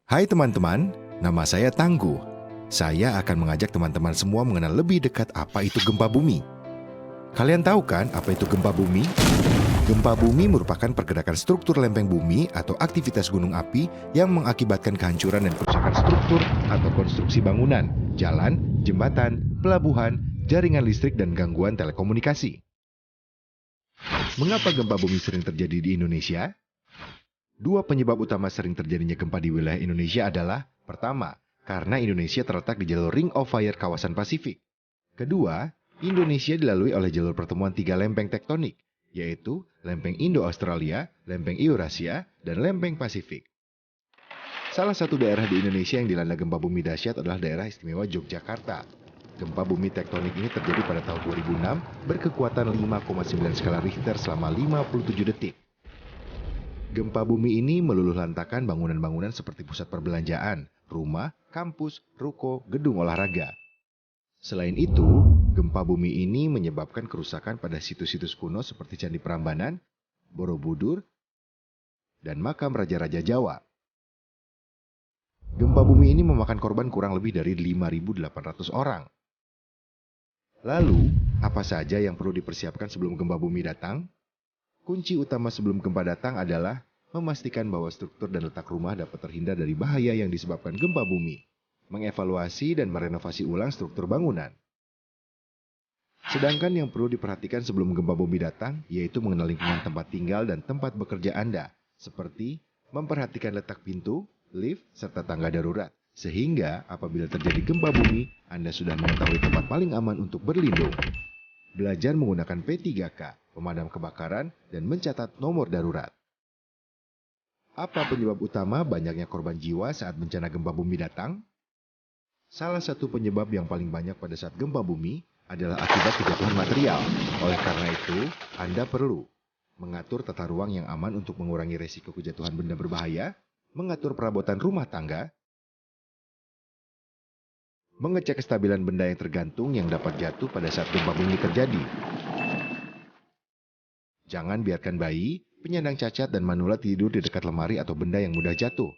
Hai teman-teman, nama saya Tangguh. Saya akan mengajak teman-teman semua mengenal lebih dekat apa itu gempa bumi. Kalian tahu kan apa itu gempa bumi? Gempa bumi merupakan pergerakan struktur lempeng bumi atau aktivitas gunung api yang mengakibatkan kehancuran dan kerusakan struktur atau konstruksi bangunan, jalan, jembatan, pelabuhan, jaringan listrik, dan gangguan telekomunikasi. Mengapa gempa bumi sering terjadi di Indonesia? Dua penyebab utama sering terjadinya gempa di wilayah Indonesia adalah: pertama, karena Indonesia terletak di jalur Ring of Fire kawasan Pasifik. Kedua, Indonesia dilalui oleh jalur pertemuan tiga lempeng tektonik, yaitu lempeng Indo-Australia, lempeng Eurasia, dan lempeng Pasifik. Salah satu daerah di Indonesia yang dilanda gempa bumi dahsyat adalah daerah istimewa Yogyakarta. Gempa bumi tektonik ini terjadi pada tahun 2006 berkekuatan 5,9 skala Richter selama 57 detik. Gempa bumi ini meluluhlantakkan bangunan-bangunan seperti pusat perbelanjaan, rumah, kampus, ruko, gedung olahraga. Selain itu, gempa bumi ini menyebabkan kerusakan pada situs-situs kuno seperti Candi Prambanan, Borobudur, dan makam Raja-Raja Jawa. Gempa bumi ini memakan korban kurang lebih dari 5.800 orang. Lalu, apa saja yang perlu dipersiapkan sebelum gempa bumi datang? Kunci utama sebelum gempa datang adalah memastikan bahwa struktur dan letak rumah dapat terhindar dari bahaya yang disebabkan gempa bumi, mengevaluasi dan merenovasi ulang struktur bangunan. Sedangkan yang perlu diperhatikan sebelum gempa bumi datang yaitu mengenal lingkungan tempat tinggal dan tempat bekerja Anda, seperti memperhatikan letak pintu, lift, serta tangga darurat, sehingga apabila terjadi gempa bumi, Anda sudah mengetahui tempat paling aman untuk berlindung. Belajar menggunakan P3K, pemadam kebakaran, dan mencatat nomor darurat. Apa penyebab utama banyaknya korban jiwa saat bencana gempa bumi datang? Salah satu penyebab yang paling banyak pada saat gempa bumi adalah akibat kejatuhan material. Oleh karena itu, Anda perlu mengatur tata ruang yang aman untuk mengurangi resiko kejatuhan benda berbahaya, mengatur perabotan rumah tangga, mengecek kestabilan benda yang tergantung yang dapat jatuh pada saat gempa bumi terjadi. Jangan biarkan bayi, penyandang cacat, dan manula tidur di dekat lemari atau benda yang mudah jatuh.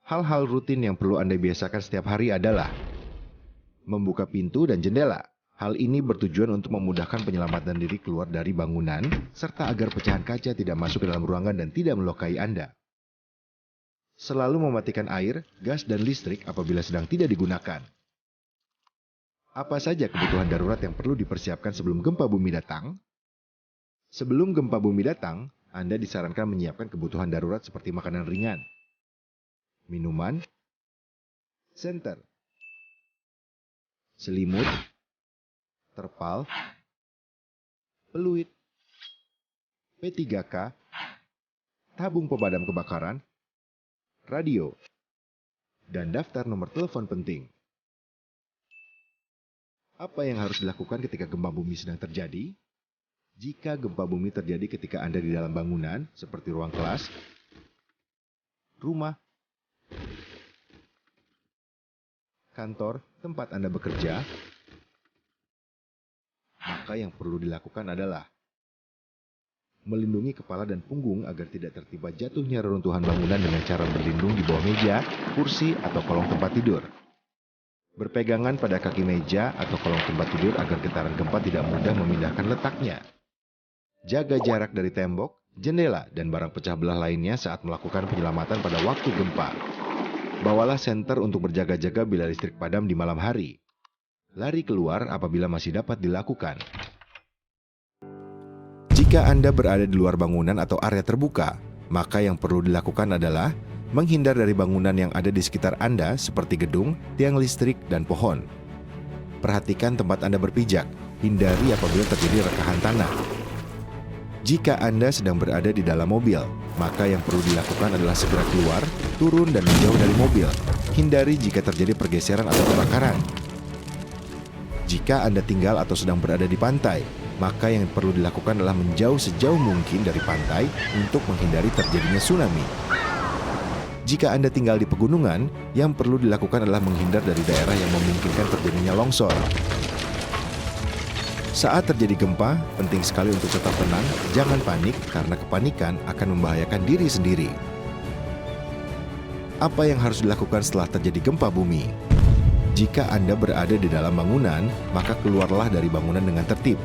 Hal-hal rutin yang perlu Anda biasakan setiap hari adalah membuka pintu dan jendela. Hal ini bertujuan untuk memudahkan penyelamatan diri keluar dari bangunan, serta agar pecahan kaca tidak masuk ke dalam ruangan dan tidak melukai Anda. Selalu mematikan air, gas, dan listrik apabila sedang tidak digunakan. Apa saja kebutuhan darurat yang perlu dipersiapkan sebelum gempa bumi datang? Sebelum gempa bumi datang, Anda disarankan menyiapkan kebutuhan darurat seperti makanan ringan, minuman, senter, selimut, terpal, peluit, P3K, tabung pemadam kebakaran, radio, dan daftar nomor telepon penting. Apa yang harus dilakukan ketika gempa bumi sedang terjadi? Jika gempa bumi terjadi ketika Anda di dalam bangunan, seperti ruang kelas, rumah, kantor, tempat Anda bekerja, maka yang perlu dilakukan adalah melindungi kepala dan punggung agar tidak tertimpa jatuhnya reruntuhan bangunan dengan cara berlindung di bawah meja, kursi, atau kolong tempat tidur. Berpegangan pada kaki meja atau kolong tempat tidur agar getaran gempa tidak mudah memindahkan letaknya. Jaga jarak dari tembok, jendela, dan barang pecah belah lainnya saat melakukan penyelamatan pada waktu gempa. Bawalah senter untuk berjaga-jaga bila listrik padam di malam hari. Lari keluar apabila masih dapat dilakukan. Jika Anda berada di luar bangunan atau area terbuka, maka yang perlu dilakukan adalah menghindar dari bangunan yang ada di sekitar Anda seperti gedung, tiang listrik, dan pohon. Perhatikan tempat Anda berpijak, hindari apabila terjadi rekahan tanah. Jika Anda sedang berada di dalam mobil, maka yang perlu dilakukan adalah segera keluar, turun, dan menjauh dari mobil. Hindari jika terjadi pergeseran atau kebakaran. Jika Anda tinggal atau sedang berada di pantai, maka yang perlu dilakukan adalah menjauh sejauh mungkin dari pantai untuk menghindari terjadinya tsunami. Jika Anda tinggal di pegunungan, yang perlu dilakukan adalah menghindar dari daerah yang memungkinkan terjadinya longsor. Saat terjadi gempa, penting sekali untuk tetap tenang, jangan panik karena kepanikan akan membahayakan diri sendiri. Apa yang harus dilakukan setelah terjadi gempa bumi? Jika Anda berada di dalam bangunan, maka keluarlah dari bangunan dengan tertib.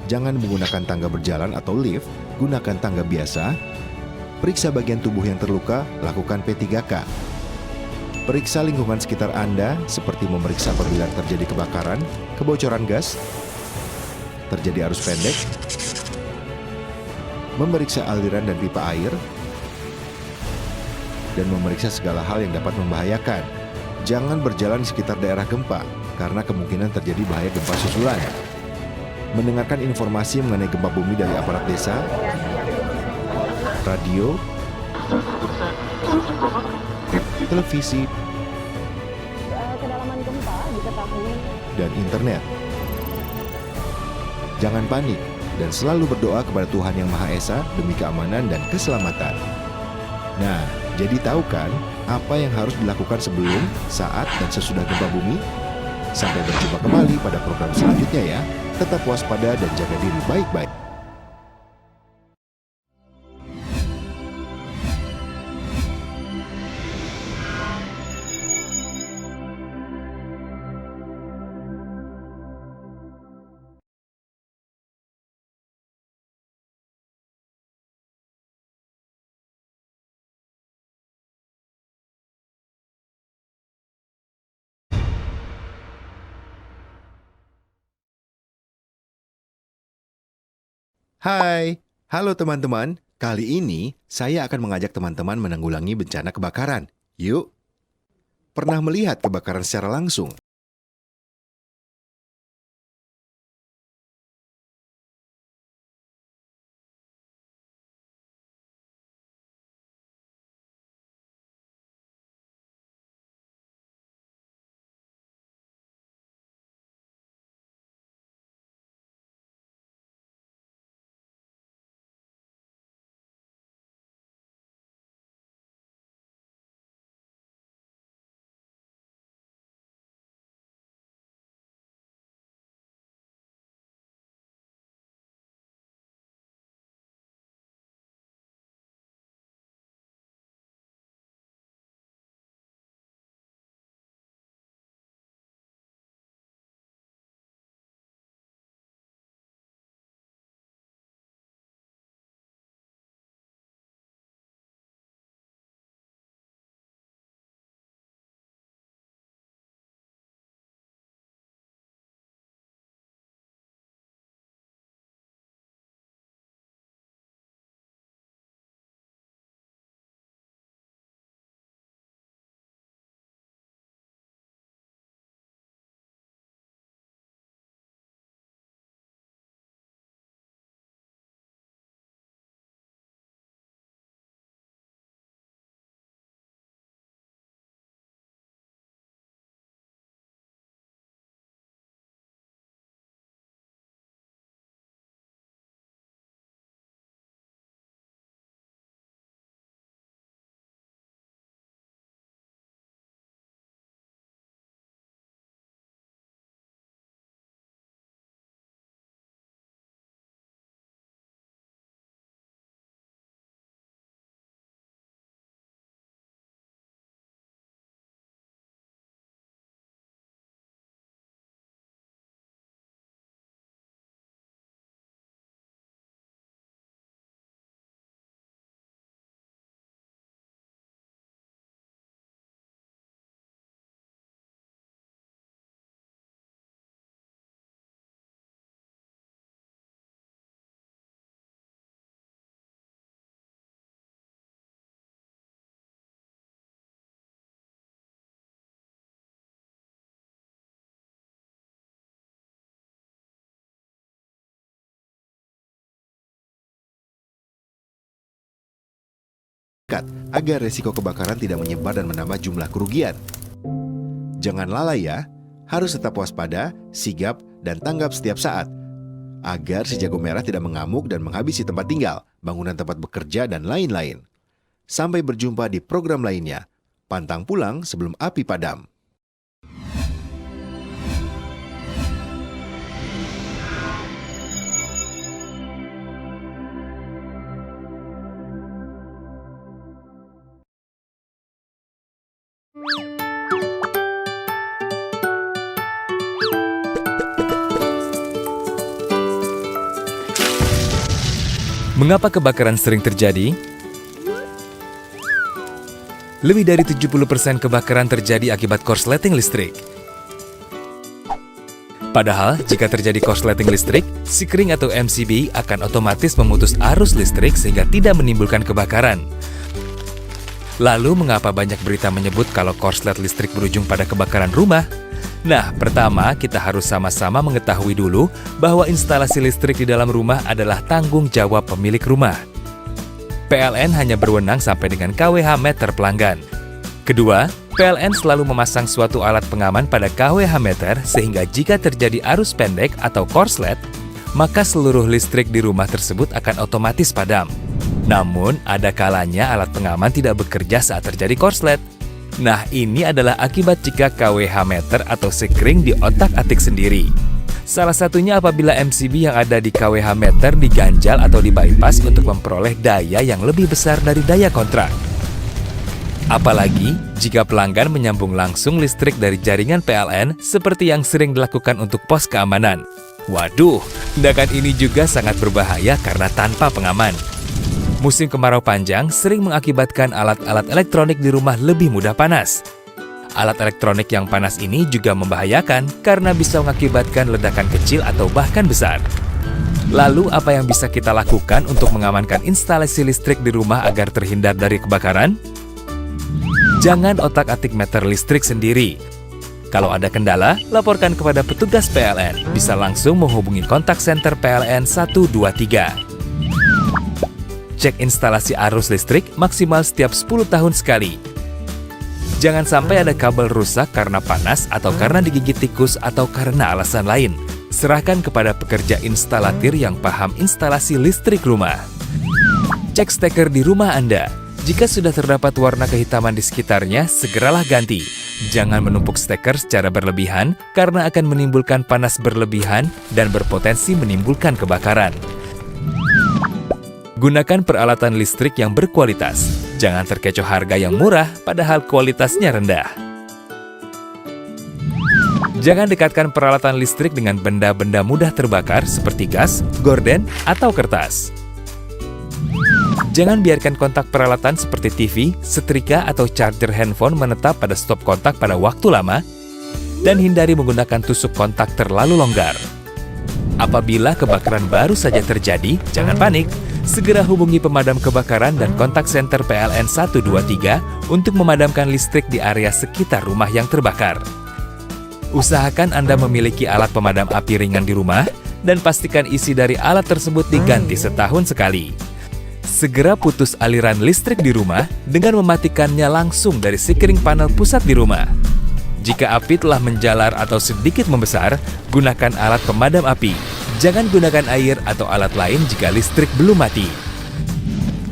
Jangan menggunakan tangga berjalan atau lift, gunakan tangga biasa. Periksa bagian tubuh yang terluka, lakukan P3K. Periksa lingkungan sekitar Anda, seperti memeriksa apabila terjadi kebakaran, kebocoran gas, terjadi arus pendek, memeriksa aliran dan pipa air, dan memeriksa segala hal yang dapat membahayakan. Jangan berjalan di sekitar daerah gempa, karena kemungkinan terjadi bahaya gempa susulan. Mendengarkan informasi mengenai gempa bumi dari aparat desa, radio, televisi, kedalaman gempa diketahui, dan internet. Jangan panik dan selalu berdoa kepada Tuhan Yang Maha Esa demi keamanan dan keselamatan. Nah, jadi tahu kan apa yang harus dilakukan sebelum, saat, dan sesudah gempa bumi? Sampai berjumpa kembali pada program selanjutnya ya. Tetap waspada dan jaga diri baik-baik. Hai, halo teman-teman. Kali ini saya akan mengajak teman-teman menanggulangi bencana kebakaran. Yuk, pernah melihat kebakaran secara langsung? Agar resiko kebakaran tidak menyebar dan menambah jumlah kerugian. Jangan lalai ya, harus tetap waspada, sigap, dan tanggap setiap saat. Agar si jago merah tidak mengamuk dan menghabisi tempat tinggal, bangunan tempat bekerja, dan lain-lain. Sampai berjumpa di program lainnya. Pantang pulang sebelum api padam. Mengapa kebakaran sering terjadi? Lebih dari 70% kebakaran terjadi akibat korsleting listrik. Padahal, jika terjadi korsleting listrik, Sekring atau MCB akan otomatis memutus arus listrik sehingga tidak menimbulkan kebakaran. Lalu, mengapa banyak berita menyebut kalau korslet listrik berujung pada kebakaran rumah? Nah, pertama kita harus sama-sama mengetahui dulu bahwa instalasi listrik di dalam rumah adalah tanggung jawab pemilik rumah. PLN hanya berwenang sampai dengan kWh meter pelanggan. Kedua, PLN selalu memasang suatu alat pengaman pada kWh meter sehingga jika terjadi arus pendek atau korslet, maka seluruh listrik di rumah tersebut akan otomatis padam. Namun, ada kalanya alat pengaman tidak bekerja saat terjadi korslet. Nah, ini adalah akibat jika kWh meter atau Sekring diotak-atik sendiri. Salah satunya apabila MCB yang ada di kWh meter diganjal atau dibypass untuk memperoleh daya yang lebih besar dari daya kontrak. Apalagi jika pelanggan menyambung langsung listrik dari jaringan PLN seperti yang sering dilakukan untuk pos keamanan. Waduh, tindakan ini juga sangat berbahaya karena tanpa pengaman. Musim kemarau panjang sering mengakibatkan alat-alat elektronik di rumah lebih mudah panas. Alat elektronik yang panas ini juga membahayakan karena bisa mengakibatkan ledakan kecil atau bahkan besar. Lalu, apa yang bisa kita lakukan untuk mengamankan instalasi listrik di rumah agar terhindar dari kebakaran? Jangan otak-atik meter listrik sendiri. Kalau ada kendala, laporkan kepada petugas PLN. Bisa langsung menghubungi kontak center PLN 123. Cek instalasi arus listrik maksimal setiap 10 tahun sekali. Jangan sampai ada kabel rusak karena panas atau karena digigit tikus atau karena alasan lain. Serahkan kepada pekerja instalatir yang paham instalasi listrik rumah. Cek steker di rumah Anda. Jika sudah terdapat warna kehitaman di sekitarnya, segeralah ganti. Jangan menumpuk steker secara berlebihan karena akan menimbulkan panas berlebihan dan berpotensi menimbulkan kebakaran. Gunakan peralatan listrik yang berkualitas. Jangan terkecoh harga yang murah padahal kualitasnya rendah. Jangan dekatkan peralatan listrik dengan benda-benda mudah terbakar seperti gas, gorden, atau kertas. Jangan biarkan kontak peralatan seperti TV, setrika, atau charger handphone menetap pada stop kontak pada waktu lama, dan hindari menggunakan tusuk kontak terlalu longgar. Apabila kebakaran baru saja terjadi, jangan panik. Segera hubungi pemadam kebakaran dan kontak center PLN 123 untuk memadamkan listrik di area sekitar rumah yang terbakar. Usahakan Anda memiliki alat pemadam api ringan di rumah dan pastikan isi dari alat tersebut diganti setahun sekali. Segera putus aliran listrik di rumah dengan mematikannya langsung dari Sekring panel pusat di rumah. Jika api telah menjalar atau sedikit membesar, gunakan alat pemadam api. Jangan gunakan air atau alat lain jika listrik belum mati.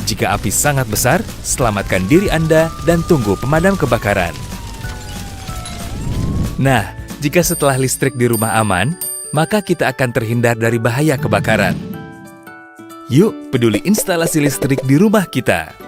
Jika api sangat besar, selamatkan diri Anda dan tunggu pemadam kebakaran. Nah, jika setelah listrik di rumah aman, maka kita akan terhindar dari bahaya kebakaran. Yuk, peduli instalasi listrik di rumah kita.